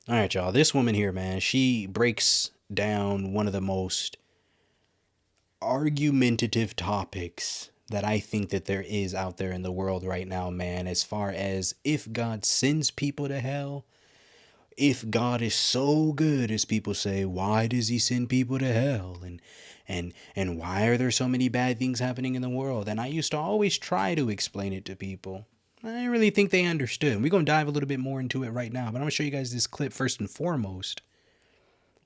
All right, y'all. This woman here, man, she breaks down one of the most argumentative topics that I think that there is out there in the world right now, man, as far as if God sends people to hell. If God is so good as people say, why does he send people to hell? And why are there so many bad things happening in the world? And I used to always try to explain it to people. I didn't really think they understood. We're going to dive a little bit more into it right now, but I'm going to show you guys this clip first and foremost,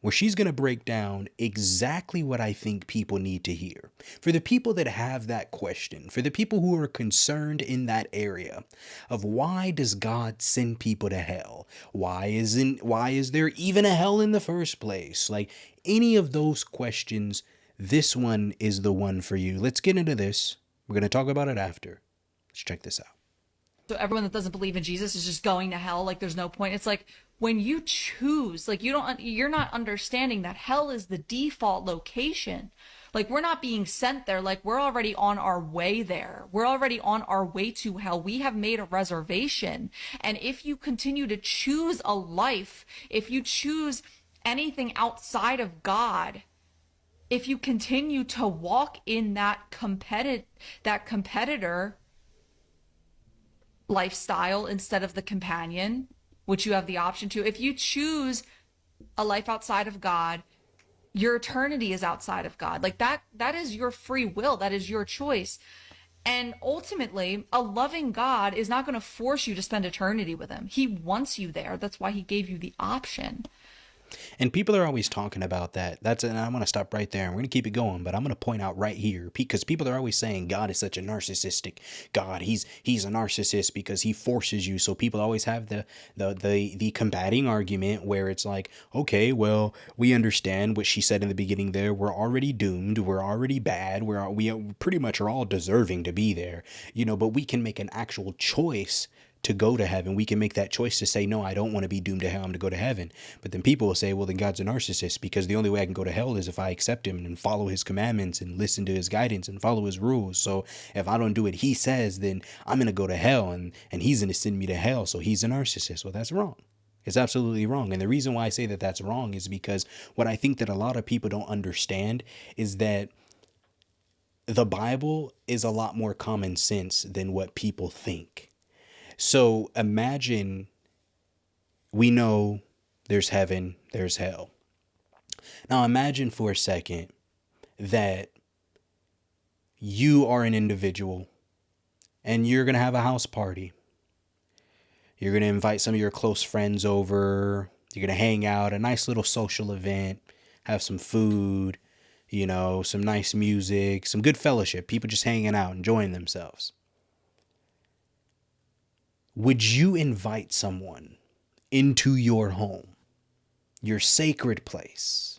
where she's going to break down exactly what I think people need to hear. For the people that have that question, for the people who are concerned in that area of why does God send people to hell? Why is there even a hell in the first place? Like any of those questions, this one is the one for you. Let's get into this. We're going to talk about it after. Let's check this out. So everyone that doesn't believe in Jesus is just going to hell. Like there's no point. It's like when you choose, like you're not understanding that hell is the default location. Like we're not being sent there. Like we're already on our way there. We're already on our way to hell. We have made a reservation. And if you continue to choose a life, if you choose anything outside of God, if you continue to walk in that competitor lifestyle instead of the companion, which you have the option to. If you choose a life outside of God, your eternity is outside of God. Like that is your free will. That is your choice. And ultimately, a loving God is not going to force you to spend eternity with him. He wants you there. That's why he gave you the option. And people are always talking about that. And I'm going to stop right there and we're going to keep it going, but I'm going to point out right here because people are always saying God is such a narcissistic God. He's a narcissist because he forces you. So people always have the combating argument where it's like, okay, well, we understand what she said in the beginning there. We're already doomed. We're already bad. We pretty much are all deserving to be there, but we can make an actual choice to go to heaven. We can make that choice to say, no, I don't want to be doomed to hell. I'm to go to heaven. But then people will say, well, then God's a narcissist because the only way I can go to hell is if I accept him and follow his commandments and listen to his guidance and follow his rules. So if I don't do what he says, then I'm going to go to hell and he's going to send me to hell. So he's a narcissist. Well, that's wrong. It's absolutely wrong. And the reason why I say that that's wrong is because what I think that a lot of people don't understand is that the Bible is a lot more common sense than what people think. So imagine we know there's heaven, there's hell. Now imagine for a second that you are an individual and you're going to have a house party. You're going to invite some of your close friends over. You're going to hang out, a nice little social event, have some food, some nice music, some good fellowship, people just hanging out, enjoying themselves. Would you invite someone into your home, your sacred place,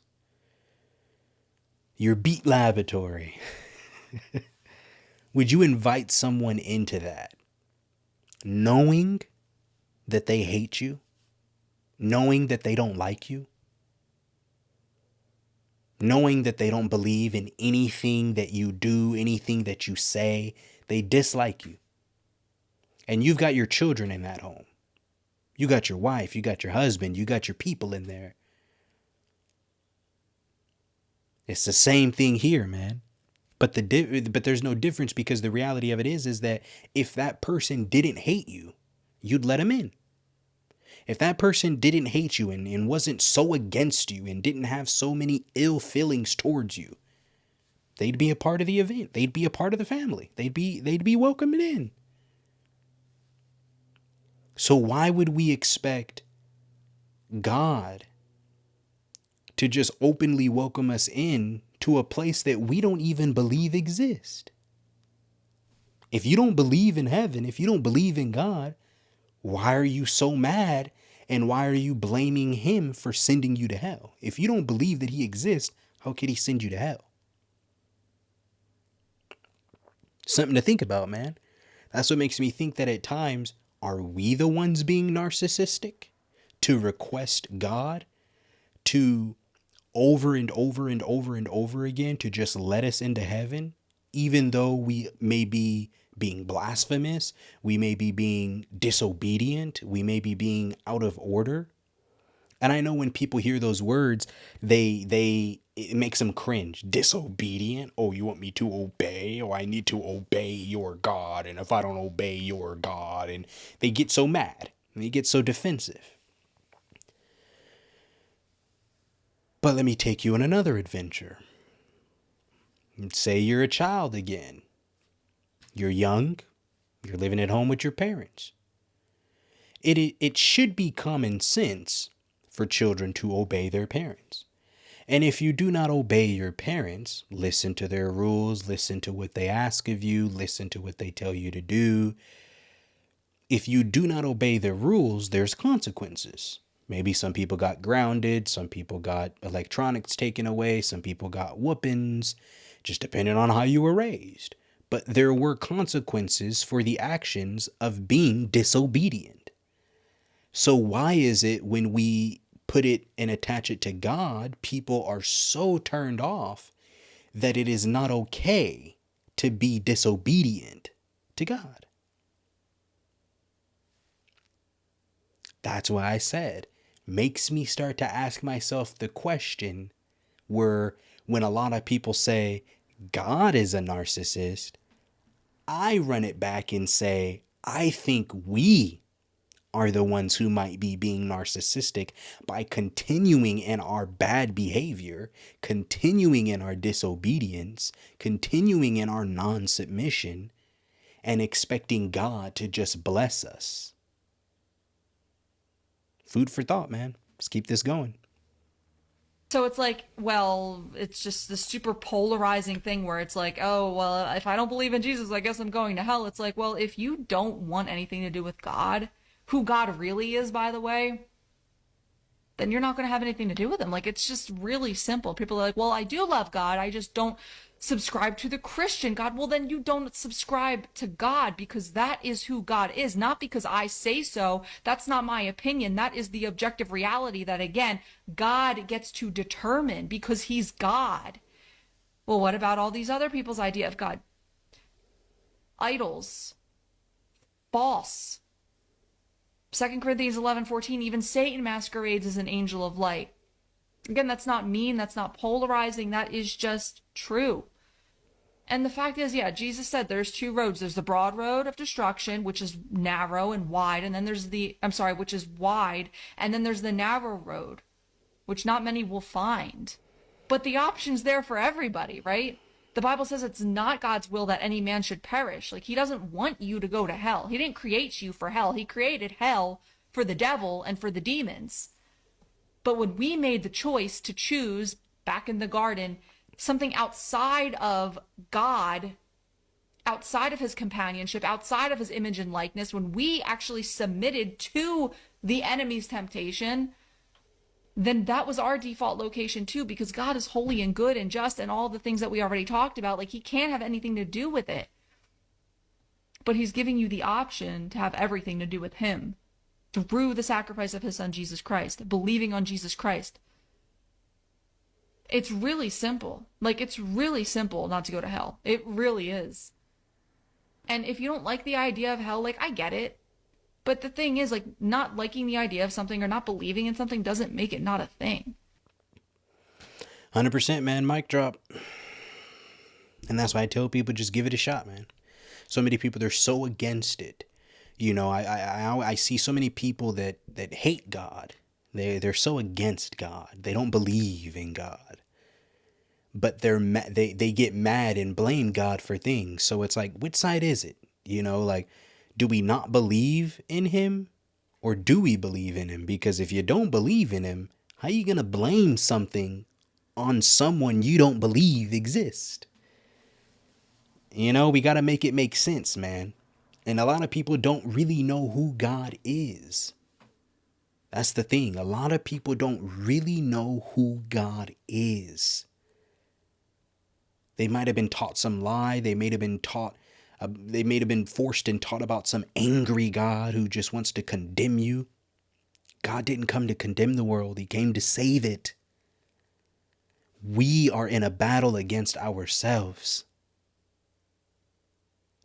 your beat laboratory? Would you invite someone into that knowing that they hate you, knowing that they don't like you, knowing that they don't believe in anything that you do, anything that you say, they dislike you? And you've got your children in that home. You got your wife, you got your husband, you got your people in there. It's the same thing here, man. But but there's no difference because the reality of it is that if that person didn't hate you, you'd let them in. If that person didn't hate you and wasn't so against you and didn't have so many ill feelings towards you, they'd be a part of the event. They'd be a part of the family. They'd be welcomed in. So why would we expect God to just openly welcome us in to a place that we don't even believe exists? If you don't believe in heaven, if you don't believe in God, why are you so mad and why are you blaming him for sending you to hell? If you don't believe that he exists, how could he send you to hell? Something to think about, man. That's what makes me think that at times, are we the ones being narcissistic to request God to over and over and over and over again to just let us into heaven, even though we may be being blasphemous, we may be being disobedient, we may be being out of order? And I know when people hear those words, it makes them cringe. Disobedient? Oh, you want me to obey? Oh, I need to obey your God. And if I don't obey your God, and they get so mad. And they get so defensive. But let me take you on another adventure. Say you're a child again. You're young. You're living at home with your parents. It should be common sense for children to obey their parents. And if you do not obey your parents, listen to their rules, listen to what they ask of you, listen to what they tell you to do. If you do not obey their rules, there's consequences. Maybe some people got grounded, some people got electronics taken away, some people got whoopings, just depending on how you were raised. But there were consequences for the actions of being disobedient. So why is it when we put it and attach it to God, people are so turned off that it is not okay to be disobedient to God? That's why I said, makes me start to ask myself the question where when a lot of people say God is a narcissist, I run it back and say, I think we are the ones who might be being narcissistic by continuing in our bad behavior, continuing in our disobedience, continuing in our non-submission, and expecting God to just bless us. Food for thought, man. Let's keep this going. So it's like, well, it's just the super polarizing thing where it's like, oh, well, if I don't believe in Jesus, I guess I'm going to hell. It's like, well, if you don't want anything to do with God, who God really is, by the way, then you're not going to have anything to do with him. Like, it's just really simple. People are like, well, I do love God. I just don't subscribe to the Christian God. Well, then you don't subscribe to God because that is who God is, not because I say so. That's not my opinion. That is the objective reality that, again, God gets to determine because he's God. Well, what about all these other people's idea of God? Idols. False. 2 Corinthians 11:14, even Satan masquerades as an angel of light. Again, that's not mean, that's not polarizing, that is just true. And the fact is, yeah, Jesus said there's two roads. There's the broad road of destruction, which is narrow and wide, and then there's which is wide, and then there's the narrow road, which not many will find. But the option's there for everybody, right? The Bible says it's not God's will that any man should perish. Like, he doesn't want you to go to hell. He didn't create you for hell. He created hell for the devil and for the demons. But when we made the choice to choose, back in the garden, something outside of God, outside of his companionship, outside of his image and likeness, when we actually submitted to the enemy's temptation, then that was our default location too, because God is holy and good and just and all the things that we already talked about. Like, he can't have anything to do with it. But he's giving you the option to have everything to do with him through the sacrifice of his son, Jesus Christ, believing on Jesus Christ. It's really simple. Like, it's really simple not to go to hell. It really is. And if you don't like the idea of hell, like, I get it. But the thing is, like, not liking the idea of something or not believing in something doesn't make it not a thing. 100%, man. Mic drop. And that's why I tell people, just give it a shot, man. So many people, they're so against it. You know, I see so many people that hate God. They're so against God. They don't believe in God. But they get mad and blame God for things. So it's like, which side is it? You know, like, do we not believe in him, or do we believe in him? Because if you don't believe in him, how are you going to blame something on someone you don't believe exists? You know, we got to make it make sense, man. And a lot of people don't really know who God is. That's the thing. A lot of people don't really know who God is. They might have been taught some lie. They may have been taught they may have been forced and taught about some angry God who just wants to condemn you. God didn't come to condemn the world. He came to save it. We are in a battle against ourselves.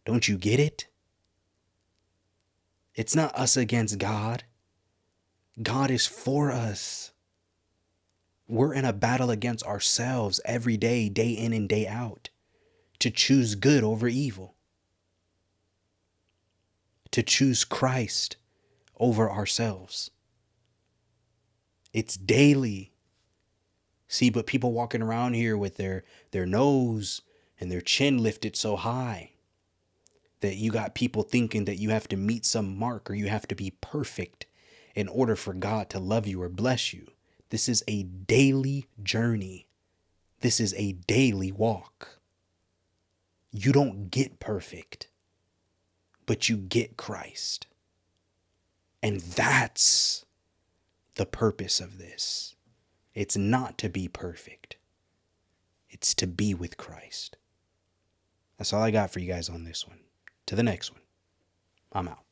Don't you get it? It's not us against God. God is for us. We're in a battle against ourselves every day, day in and day out, to choose good over evil, to choose Christ over ourselves. It's daily. See, but people walking around here with their nose and their chin lifted so high that you got people thinking that you have to meet some mark or you have to be perfect in order for God to love you or bless you. This is a daily journey. This is a daily walk. You don't get perfect, but you get Christ. And that's the purpose of this. It's not to be perfect. It's to be with Christ. That's all I got for you guys on this one. To the next one. I'm out.